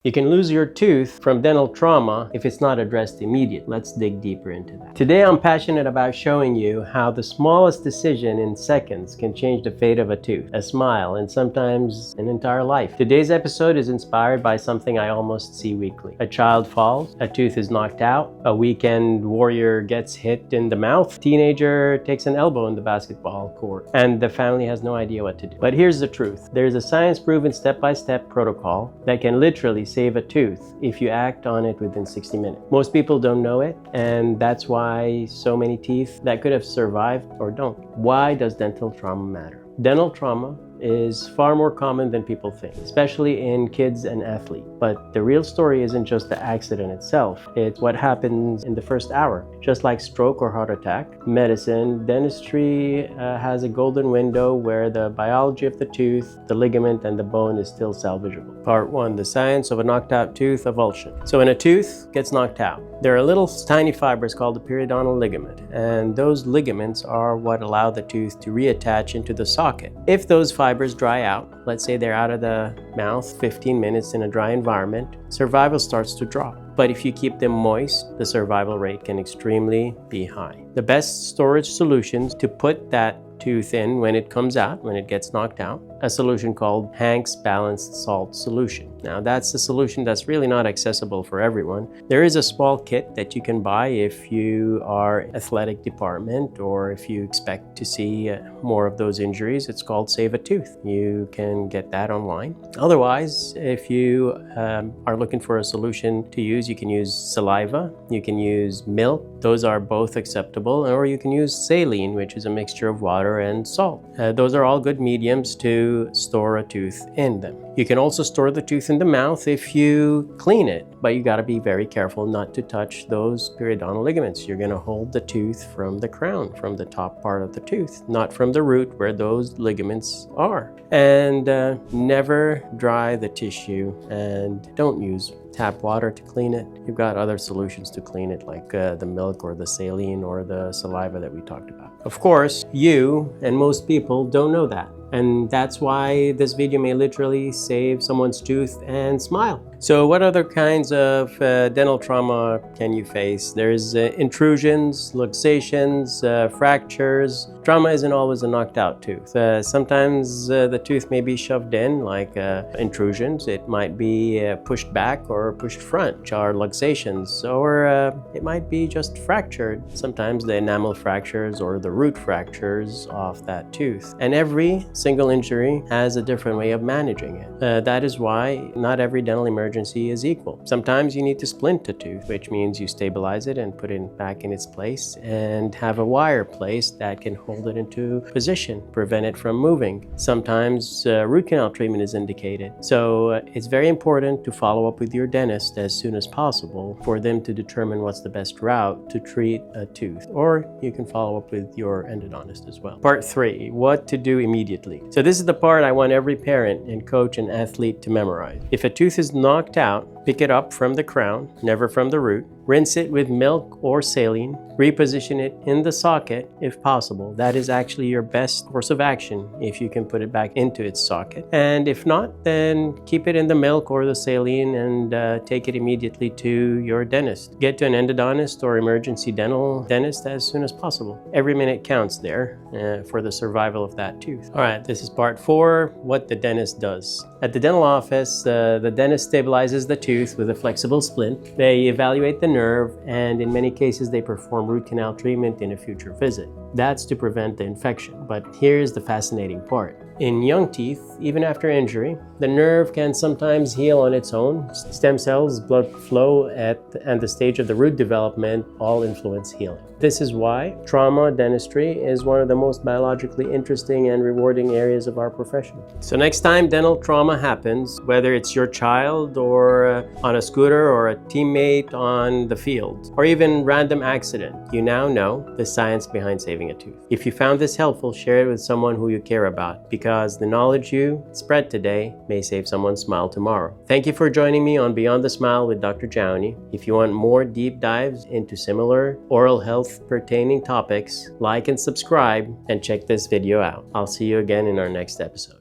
You can lose your tooth from dental trauma if it's not addressed immediately. Let's dig deeper into that. Today, I'm passionate about showing you how the smallest decision in seconds can change the fate of a tooth, a smile, and sometimes an entire life. Today's episode is inspired by something I almost see weekly. A child falls, a tooth is knocked out, a weekend warrior gets hit in the mouth, teenager takes an elbow in the basketball court, and the family has no idea what to do. But here's the truth. There's a science-proven step-by-step protocol that can literally save a tooth if you act on it within 60 minutes. Most people don't know it, and that's why so many teeth that could have survived or don't. Why does dental trauma matter? Dental trauma is far more common than people think, especially in kids and athletes. But the real story isn't just the accident itself, it's what happens in the first hour. Just like stroke or heart attack, medicine, dentistry has a golden window where the biology of the tooth, the ligament, and the bone is still salvageable. Part 1. The science of a knocked out tooth avulsion. So when a tooth gets knocked out, there are little tiny fibers called the periodontal ligament, and those ligaments are what allow the tooth to reattach into the socket. If those fibers dry out, let's say they're out of the mouth 15 minutes in a dry environment, survival starts to drop. But if you keep them moist, the survival rate can extremely be high. The best storage solutions to put that tooth in when it comes out, when it gets knocked out, a solution called Hank's Balanced Salt Solution. Now that's a solution that's really not accessible for everyone. There is a small kit that you can buy if you are athletic department or if you expect to see more of those injuries. It's called Save a Tooth. You can get that online. Otherwise, if you are looking for a solution to use, you can use saliva, you can use milk. Those are both acceptable, or you can use saline, which is a mixture of water and salt. Those are all good mediums to store a tooth in them. You can also store the tooth in the mouth if you clean it, but you got to be very careful not to touch those periodontal ligaments. You're going to hold the tooth from the crown, from the top part of the tooth, not from the root where those ligaments are. And never dry the tissue, and don't use tap water to clean it. You've got other solutions to clean it, like the milk or the saline or the saliva that we talked about. Of course, you and most people don't know that. And that's why this video may literally save someone's tooth and smile. So what other kinds of dental trauma can you face? There's intrusions, luxations, fractures. Trauma isn't always a knocked out tooth. Sometimes the tooth may be shoved in, like intrusions. It might be pushed back or pushed front, which are luxations, or it might be just fractured. Sometimes the enamel fractures or the root fractures off that tooth. And every single injury has a different way of managing it. That is why not every dental emergency is equal. Sometimes you need to splint a tooth, which means you stabilize it and put it back in its place and have a wire placed that can hold it into position, prevent it from moving. Sometimes root canal treatment is indicated. So it's very important to follow up with your dentist as soon as possible for them to determine what's the best route to treat a tooth. Or you can follow up with your endodontist as well. Part 3, what to do immediately. So this is the part I want every parent and coach and athlete to memorize. If a tooth is knocked out, pick it up from the crown, never from the root. Rinse it with milk or saline. Reposition it in the socket if possible. That is actually your best course of action if you can put it back into its socket. And if not, then keep it in the milk or the saline and take it immediately to your dentist. Get to an endodontist or emergency dental dentist as soon as possible. Every minute counts there for the survival of that tooth. All right, this is part 4, what the dentist does. At the dental office, the dentist stabilizes the tooth with a flexible splint. They evaluate the nerve, and in many cases they perform root canal treatment in a future visit. That's to prevent the infection. But here's the fascinating part. In young teeth, even after injury, the nerve can sometimes heal on its own. Stem cells, blood flow, and the stage of the root development all influence healing. This is why trauma dentistry is one of the most biologically interesting and rewarding areas of our profession. So next time dental trauma happens, whether it's your child or on a scooter or a teammate on the field, or even random accident, you now know the science behind saving a tooth. If you found this helpful, share it with someone who you care about, because the knowledge you spread today may save someone's smile tomorrow. Thank you for joining me on Beyond the Smile with Dr. Jowney. If you want more deep dives into similar oral health pertaining topics, like and subscribe and check this video out. I'll see you again in our next episode.